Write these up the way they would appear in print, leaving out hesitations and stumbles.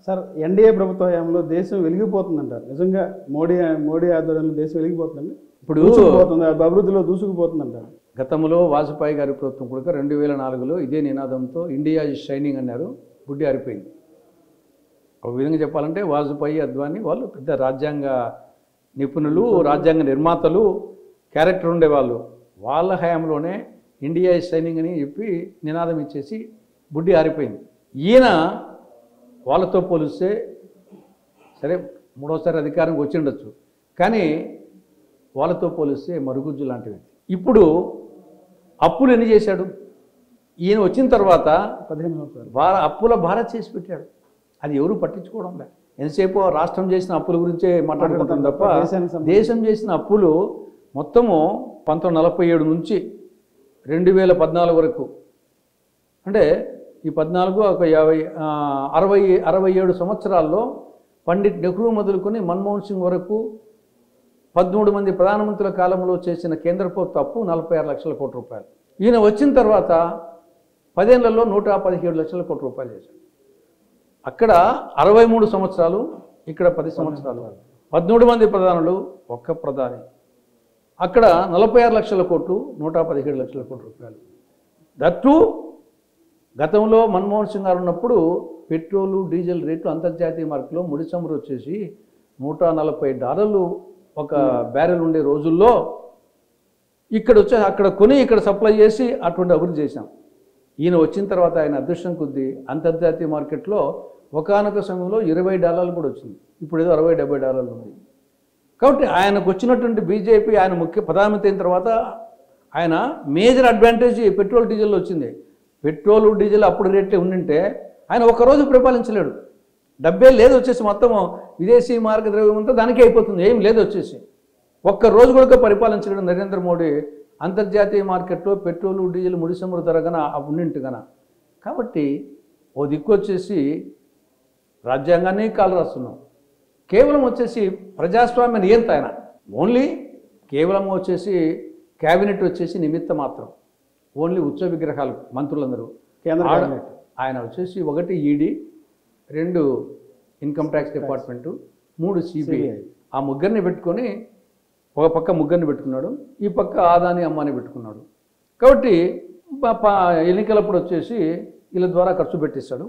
Sir NDA ప్రభుత్వ హయాంలో దేశం వెలిగిపోతుందంటారు. నిజంగా మోడీ ఆధ్వర్యంలో దేశం వెలిగిపోతుందండి. ఇప్పుడు దూసుకుపోతుంది, అభివృద్ధిలో దూసుకుపోతుందంటారు. గతంలో వాజ్పేయి గారి ప్రభుత్వం కూడా 2004లో ఇదే నినాదంతో ఇండియా ఈజ్ షైనింగ్ అన్నారు. బుడ్డి ఆరిపోయింది. ఒక విధంగా చెప్పాలంటే వాజ్పేయి, అద్వానీ వాళ్ళు పెద్ద రాజ్యాంగ నిపుణులు, రాజ్యాంగ నిర్మాతలు, క్యారెక్టర్ ఉండేవాళ్ళు. వాళ్ళ హయాంలోనే ఇండియా ఈజ్ షైనింగ్ అని చెప్పి నినాదం ఇచ్చేసి బుడ్డి ఆరిపోయింది. ఈయన వాళ్ళతో పోలిస్తే సరే మూడోసారి అధికారంకి వచ్చి ఉండొచ్చు, కానీ వాళ్ళతో పోలిస్తే మరుగుజ్జు లాంటివి. ఇప్పుడు అప్పులు ఎన్ని చేశాడు? ఈయన వచ్చిన తర్వాత 15 సంవత్సరాలు అప్పుల భారత్ చేసి పెట్టాడు. అది ఎవరు పట్టించుకోవడం లేదు. ఎంతసేపు రాష్ట్రం చేసిన అప్పుల గురించే మాట్లాడుకుంటాం తప్ప దేశం చేసిన అప్పులు మొత్తము 1947 నుంచి 2014 వరకు, అంటే ఈ 14 ఒక 67 సంవత్సరాల్లో పండిట్ నెహ్రూ మొదలుకొని మన్మోహన్ సింగ్ వరకు 13 మంది ప్రధానమంత్రుల కాలంలో చేసిన కేంద్ర ప్రభుత్వ అప్పు 46 లక్షల కోట్ల రూపాయలు. ఈయన వచ్చిన తర్వాత 10 ఏళ్లలో 117 లక్షల కోట్ల రూపాయలు చేశాడు. అక్కడ 63 సంవత్సరాలు, ఇక్కడ 10 సంవత్సరాలు, 13 మంది ప్రధానులు, ఒక్క ప్రధాని. అక్కడ 46 లక్షల కోట్లు, 117 లక్షల కోట్ల రూపాయలు. దట్టు గతంలో మన్మోహన్ సింగ్ గారు ఉన్నప్పుడు పెట్రోలు డీజిల్ రేట్లు అంతర్జాతీయ మార్కెట్లో ముడి చమురు వచ్చేసి $140 ఒక బ్యారెల్ ఉండే రోజుల్లో ఇక్కడ వచ్చి అక్కడ కొని ఇక్కడ సప్లై చేసి అటువంటి అభివృద్ధి చేశాం. ఈయన వచ్చిన తర్వాత ఆయన అదృష్టం కొద్దీ అంతర్జాతీయ మార్కెట్లో ఒకానొక సమయంలో $20 కూడా వచ్చింది. ఇప్పుడు ఏదో $60-70 ఉంది. కాబట్టి ఆయనకు వచ్చినటువంటి బీజేపీ ఆయన ముఖ్య ప్రధానమంత్రి అయిన తర్వాత ఆయన మేజర్ అడ్వాంటేజ్ పెట్రోల్ డీజిల్ వచ్చింది. పెట్రోల్ డీజిల్ అప్పుడు రేట్లే ఉండింటే ఆయన ఒక్కరోజు పరిపాలించలేడు. డబ్బే లేదు వచ్చేసి మొత్తం విదేశీ మార్గ ద్రవ్యం అంతా దానికే అయిపోతుంది. ఏం లేదు వచ్చేసి ఒక్కరోజు కూడా పరిపాలించలేడు నరేంద్ర మోడీ అంతర్జాతీయ మార్కెట్లో పెట్రోలు డీజిల్ ముడి చమురు ధర గన ఉండింటి గన. కాబట్టి ఓ దిక్కు వచ్చేసి రాజ్యాంగాన్ని కాలు రాస్తున్నాం. కేవలం వచ్చేసి ప్రజాస్వామ్య నియంత ఆయన ఓన్లీ కేవలం వచ్చేసి క్యాబినెట్ వచ్చేసి నిమిత్త మాత్రం, ఓన్లీ ఉత్సవ విగ్రహాలు మంత్రులందరూ. ఆయన వచ్చేసి 1 ED, 2 income tax department, 3 CBI. ఆ ముగ్గురిని పెట్టుకొని ఒక పక్క ముగ్గురిని పెట్టుకున్నాడు, ఈ పక్క ఆదాని అమ్మాని పెట్టుకున్నాడు. కాబట్టి ఎన్నికలప్పుడు వచ్చేసి వీళ్ళ ద్వారా ఖర్చు పెట్టిస్తాడు,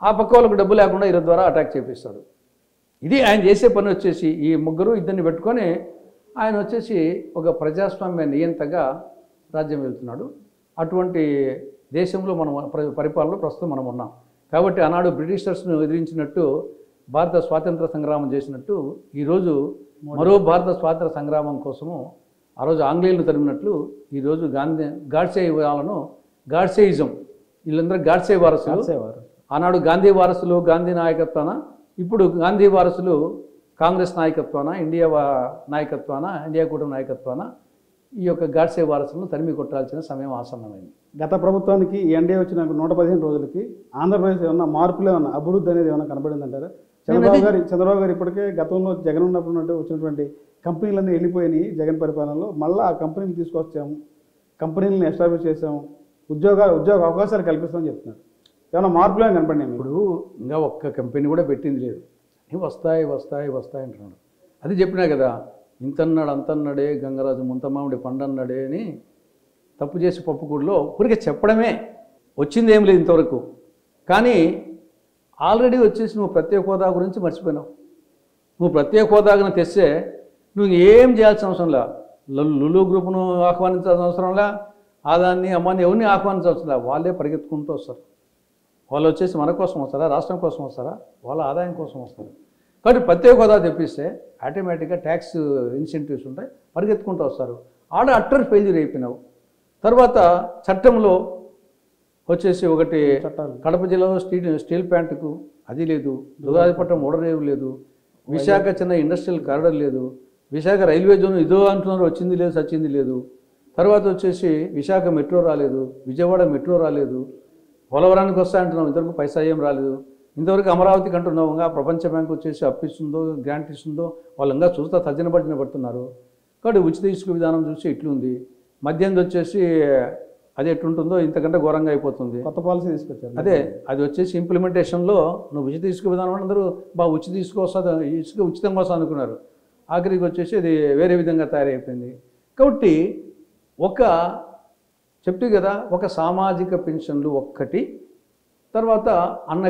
ఆ పక్క వాళ్ళకు డబ్బు లేకుండా వీళ్ళ ద్వారా అటాక్ చేపిస్తాడు. ఇది ఆయన చేసే పని వచ్చేసి ఈ ముగ్గురు ఇద్దరిని పెట్టుకొని ఆయన వచ్చేసి ఒక ప్రజాస్వామ్య నియంతగా రాజ్యం వెళ్తున్నాడు. అటువంటి దేశంలో మనం పరిపాలనలో ప్రస్తుతం మనం ఉన్నాం. కాబట్టి ఆనాడు బ్రిటిషర్స్ను ఎదిరించినట్టు భారత స్వాతంత్ర సంగ్రామం చేసినట్టు ఈరోజు మరో భారత స్వాతంత్ర సంగ్రామం కోసము ఆ రోజు ఆంగ్లేయులను తరిమినట్లు ఈరోజు గాడ్సే వాళ్ళను గాడ్సేయిజం, వీళ్ళందరూ గాడ్సే వారసులు. ఆనాడు గాంధీ వారసులు గాంధీ నాయకత్వాన, ఇప్పుడు గాంధీ వారసులు కాంగ్రెస్ నాయకత్వాన, ఇండియా నాయకత్వాన, ఇండియా కూటమి నాయకత్వాన ఈ యొక్క గాడ్సే వారసులను తరిమి కొట్టాల్సిన సమయం ఆసన్నమైంది. గత ప్రభుత్వానికి ఎన్డీఏ వచ్చిన 115 రోజులకి ఆంధ్రప్రదేశ్ ఏమన్నా మార్పులు ఏమన్నా అభివృద్ధి అనేది ఏమన్నా కనబడిందంటారా? చంద్రబాబు గారు ఇప్పటికే గతంలో జగన్ ఉన్నప్పుడు వచ్చినటువంటి కంపెనీలన్నీ వెళ్ళిపోయినాయి. జగన్ పరిపాలనలో మళ్ళీ ఆ కంపెనీలు తీసుకొచ్చాము, కంపెనీలను ఎస్టాబ్లిష్ చేసాము, ఉద్యోగ అవకాశాలు కల్పిస్తామని చెప్తున్నారు. ఏమైనా మార్పులు ఏమైనా కనపడినాయి? ఇప్పుడు ఇంకా ఒక్క కంపెనీ కూడా పెట్టింది లేదు. వస్తాయి వస్తాయి వస్తాయి అంటున్నాడు. అది చెప్పినా కదా, ఇంతన్నాడు అంతన్నాడే గంగరాజు ముంతమామిడి పండన్నాడే అని తప్పు చేసి పప్పుకూడలో ఊరికే చెప్పడమే, వచ్చింది ఏం లేదు ఇంతవరకు. కానీ ఆల్రెడీ వచ్చేసి నువ్వు ప్రత్యేక హోదా గురించి మర్చిపోయినావు. నువ్వు ప్రత్యేక హోదాను తెస్తే నువ్వు ఏం చేయాల్సిన అవసరం లే. లులు గ్రూప్ను ఆహ్వానించాల్సిన అవసరంలా, ఆదాన్ని అమ్మాని ఎవరిని ఆహ్వానించాల్సిన వాళ్ళే పరిగెత్తుకుంటూ వస్తారు. వాళ్ళు వచ్చేసి మన కోసం వస్తారా, రాష్ట్రం కోసం వస్తారా, వాళ్ళ ఆదాయం కోసం వస్తారు. కాబట్టి ప్రత్యేక హోదా తెప్పిస్తే ఆటోమేటిక్గా ట్యాక్స్ ఇన్సెంటివ్స్ ఉంటాయి, పరిగెత్తుకుంటూ వస్తారు. ఆడ అట్టర్ ఫెయిల్యూర్ అయిపోయినావు. తర్వాత చట్టంలో వచ్చేసి ఒకటి కడప జిల్లాలో స్టీల్ ప్లాంట్కు అది లేదు, దుర్గాదిపట్నం ఓడరేవు లేదు, విశాఖ చిన్న ఇండస్ట్రియల్ కారిడార్ లేదు, విశాఖ రైల్వే జోన్ ఇదో అంటున్నారు, వచ్చింది లేదు, సచ్చింది లేదు. తర్వాత వచ్చేసి విశాఖ మెట్రో రాలేదు, విజయవాడ మెట్రో రాలేదు, పోలవరానికి వస్తా అంటున్నాం, ఇంతవరకు పైసా ఏం రాలేదు. ఇంతవరకు అమరావతికి అంటున్నాం, ఇంకా ప్రపంచ బ్యాంక్ వచ్చేసి అప్పిస్తుందో గ్రాంట్ ఇస్తుందో వాళ్ళు ఇంకా చూస్తా తర్జన పడుతున్నారు. కాబట్టి ఉచిత ఇసుక విధానం చూసి ఇట్లుంది. మధ్యంది వచ్చేసి అది ఎట్లుంటుందో ఇంతకంటే ఘోరంగా అయిపోతుంది. కొత్త పాలసీ తీసుకొచ్చారు. అదే అది వచ్చేసి ఇంప్లిమెంటేషన్లో నువ్వు ఉచిత ఇసుక విధానం అందరూ ఉచిత ఇసుక వస్తుంది, ఇసుక ఉచితంగా వస్తుంది అనుకున్నారు. ఆఖరికి వచ్చేసి అది వేరే విధంగా తయారైపోయింది. కాబట్టి చెప్తే కదా, ఒక సామాజిక పెన్షన్లు ఒక్కటి, తర్వాత అన్న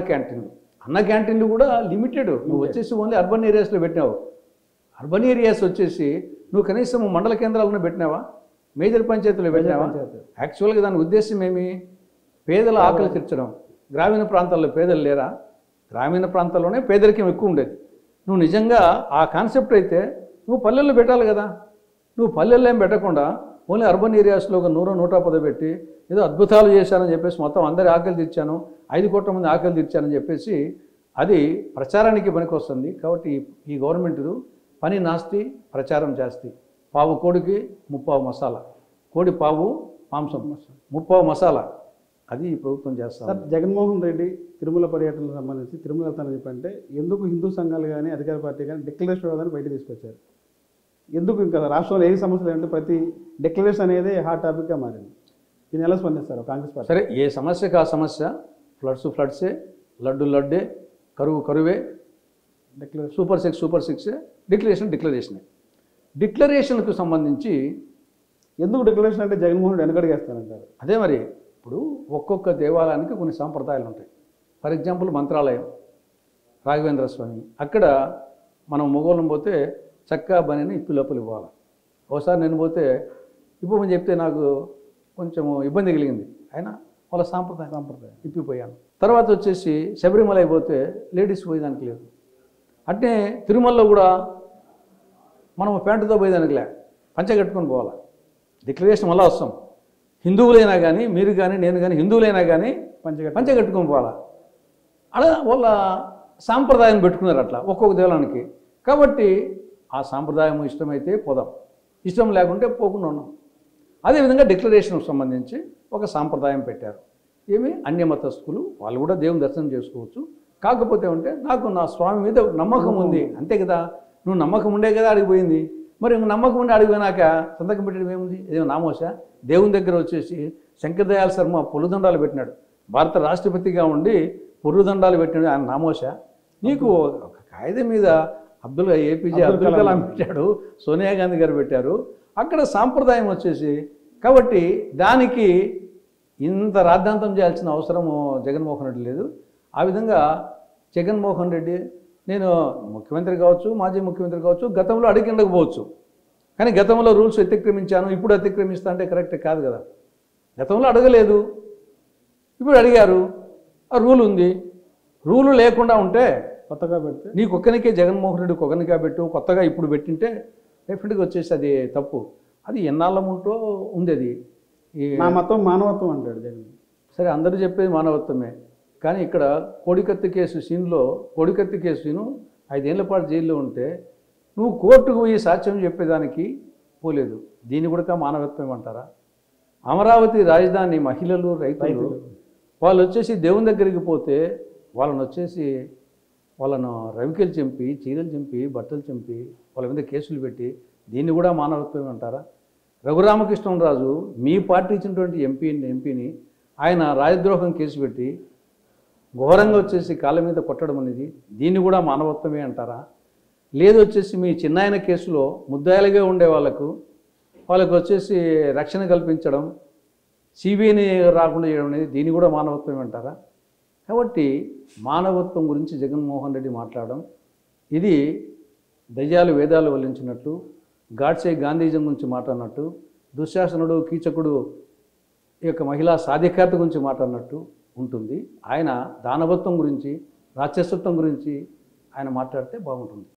క్యాంటీన్లు కూడా లిమిటెడ్. నువ్వు వచ్చేసి ఓన్లీ అర్బన్ ఏరియాస్లో పెట్టినావు. అర్బన్ ఏరియాస్ వచ్చేసి నువ్వు కనీసం మండల కేంద్రాలను పెట్టినావా, మేజర్ పంచాయతీలో పెట్టినావా? యాక్చువల్గా దాని ఉద్దేశం ఏమి? పేదల ఆకలి తీర్చడం. గ్రామీణ ప్రాంతాల్లో పేదలు లేరా? గ్రామీణ ప్రాంతాల్లోనే పేదరికం ఎక్కువ ఉండేది. నువ్వు నిజంగా ఆ కాన్సెప్ట్ అయితే నువ్వు పల్లెల్లో పెట్టాలి కదా. నువ్వు పల్లెల్లో ఏం పెట్టకుండా ఓన్లీ అర్బన్ ఏరియాస్లో ఒక 100-110 పెట్టి ఏదో అద్భుతాలు చేశానని చెప్పేసి మొత్తం అందరి ఆకలి తీర్చాను, 5 కోట్ల మంది ఆకలి తీర్చానని చెప్పేసి అది ప్రచారానికి పనికి వస్తుంది. కాబట్టి ఈ గవర్నమెంట్ పని నాస్తి, ప్రచారం జాస్తి. పావు కోడికి 30 మసాలా, కోడి పావు మాంసం 30 మసాలా, అది ఈ ప్రభుత్వం చేస్తారు. సార్, జగన్మోహన్ రెడ్డి తిరుమల పర్యటనకు సంబంధించి తిరుమల వెళ్తానని చెప్పంటే ఎందుకు హిందూ సంఘాలు కానీ అధికార పార్టీ కానీ డిక్లరేషన్ వివాదాన్ని బయట తీసుకొచ్చారు? ఎందుకు ఇంకా రాష్ట్రంలో ఏ సమస్యలు అంటే ప్రతి డిక్లరేషన్ అనేది హాట్ టాపిక్గా మారింది. దీన్ని ఎలా స్పందిస్తారు కాంగ్రెస్ పార్టీ? సరే, ఏ సమస్యకు ఆ సమస్య. ఫ్లడ్సే, లడ్డే, కరువే, సూపర్ సిక్సే, డిక్లరేషనే. డిక్లరేషన్కు సంబంధించి ఎందుకు డిక్లరేషన్ అంటే జగన్మోహన్ రెడ్డి వెనకడిగేస్తానంటారు. అదే మరి, ఇప్పుడు ఒక్కొక్క దేవాలయానికి కొన్ని సాంప్రదాయాలు ఉంటాయి. ఫర్ ఎగ్జాంపుల్ మంత్రాలయం, రాఘవేంద్ర స్వామి, అక్కడ మనం మొగోళ్ళం పోతే చక్కా బనీని ఇప్పి లోపలి ఇవ్వాలి. ఒకసారి నేను పోతే ఇప్పమని చెప్తే నాకు కొంచెం ఇబ్బంది కలిగింది. అయినా వాళ్ళ సాంప్రదాయం ఇప్పిపోయాను. తర్వాత వచ్చేసి శబరిమల అయిపోతే లేడీస్ పోయేదానికి లేదు. అంటే తిరుమలలో కూడా మనం ప్యాంటుతో పోయేదానికి పంచ కట్టుకొని పోవాలి. డిక్లరేషన్ వల్ల వస్తాం. హిందువులైనా కానీ, మీరు కానీ, నేను కానీ, హిందువులైనా కానీ పంచ కట్టుకొని పోవాలా. అలా వాళ్ళ సాంప్రదాయం పెట్టుకున్నారు అట్లా ఒక్కొక్క దేవాలయానికి. కాబట్టి ఆ సాంప్రదాయం ఇష్టమైతే పోదాం, ఇష్టం లేకుంటే పోకుండా ఉన్నాం. అదేవిధంగా డిక్లరేషన్కి సంబంధించి ఒక సాంప్రదాయం పెట్టారు. అన్యమతస్థులు వాళ్ళు కూడా దేవుని దర్శనం చేసుకోవచ్చు. కాకపోతే నాకు నా స్వామి మీద నమ్మకం ఉంది, అంతే కదా. నువ్వు నమ్మకం ఉండే కదా అడిగిపోయింది. మరి నమ్మకం ఉండి అడిగిపోయినాక సంతకం పెట్టడం ఏముంది? ఏదో నామోష. దేవుని దగ్గర వచ్చేసి శంకర్ దయాళ్ శర్మ పొర్రుదండాలు పెట్టినాడు. భారత రాష్ట్రపతిగా ఉండి పొర్రుదండాలు పెట్టినాడు. ఆయన నామోష. నీకు ఒక కాగితం మీద ఏపీజే అబ్దుల్ కలాం పెట్టాడు, సోనియా గాంధీ గారు పెట్టారు. అక్కడ సాంప్రదాయం వచ్చేసి, కాబట్టి దానికి ఇంత రాద్ధాంతం చేయాల్సిన అవసరము జగన్మోహన్ రెడ్డి లేదు. ఆ విధంగా జగన్మోహన్ రెడ్డి, నేను ముఖ్యమంత్రి కావచ్చు, మాజీ ముఖ్యమంత్రి కావచ్చు, గతంలో అడిగి ఉండకపోవచ్చు, కానీ గతంలో రూల్స్ అతిక్రమించాను, ఇప్పుడు అతిక్రమిస్తా అంటే కరెక్ట్ కాదు కదా. గతంలో అడగలేదు, ఇప్పుడు అడిగారు, ఆ రూల్ ఉంది. రూలు లేకుండా ఉంటే కొత్తగా పెడితే నీకు ఒక్కనికే జగన్మోహన్ రెడ్డి ఒక్కనిగా పెట్టు, కొత్తగా ఇప్పుడు పెట్టింటే డెఫినెట్గా వచ్చేసి అది తప్పు. అది ఎన్నాళ్ళం ఉంటో ఉంది. అది నా మతం మానవత్వం అంటాడు జగన్. సరే, అందరూ చెప్పేది మానవత్వమే. కానీ ఇక్కడ కోడికత్తి కేసు సీన్లో, కోడికత్తి కేసును 5 ఏళ్ల పాటు జైల్లో ఉంటే నువ్వు కోర్టుకు పోయి సాక్ష్యం చెప్పేదానికి పోలేదు. దీన్ని కూడా మానవత్వం అంటారా? అమరావతి రాజధాని మహిళలు, రైతులు వాళ్ళు వచ్చేసి దేవుని దగ్గరికి పోతే వాళ్ళను రవికెలు చంపి, చీరలు చంపి, బట్టలు చంపి వాళ్ళ మీద కేసులు పెట్టి దీన్ని కూడా మానవత్వం అంటారా? రఘురామకృష్ణరాజు మీ పార్టీ ఇచ్చినటువంటి ఎంపీని ఆయన రాజద్రోహం కేసు పెట్టి ఘోరంగా వచ్చేసి కాళ్ళ మీద కొట్టడం అనేది దీన్ని కూడా మానవత్వమే అంటారా? లేదు వచ్చేసి మీ చిన్నాయన కేసులో ముద్దాయిలుగా ఉండే వాళ్ళకు వచ్చేసి రక్షణ కల్పించడం, సిబిఐని రాకుండా చేయడం అనేది దీన్ని కూడా మానవత్వమే అంటారా? కాబట్టి మానవత్వం గురించి జగన్మోహన్ రెడ్డి మాట్లాడడం ఇది దయ్యాలు వేదాలు వల్లించినట్టు, గాడ్సే గాంధీజం గురించి మాట్లాడినట్టు, దుశ్శాసనుడు కీచకుడు ఈ యొక్క మహిళా సాధికారత గురించి మాట్లాడినట్టు ఉంటుంది. ఆయన దానవత్వం గురించి, రాక్షసత్వం గురించి ఆయన మాట్లాడితే బాగుంటుంది.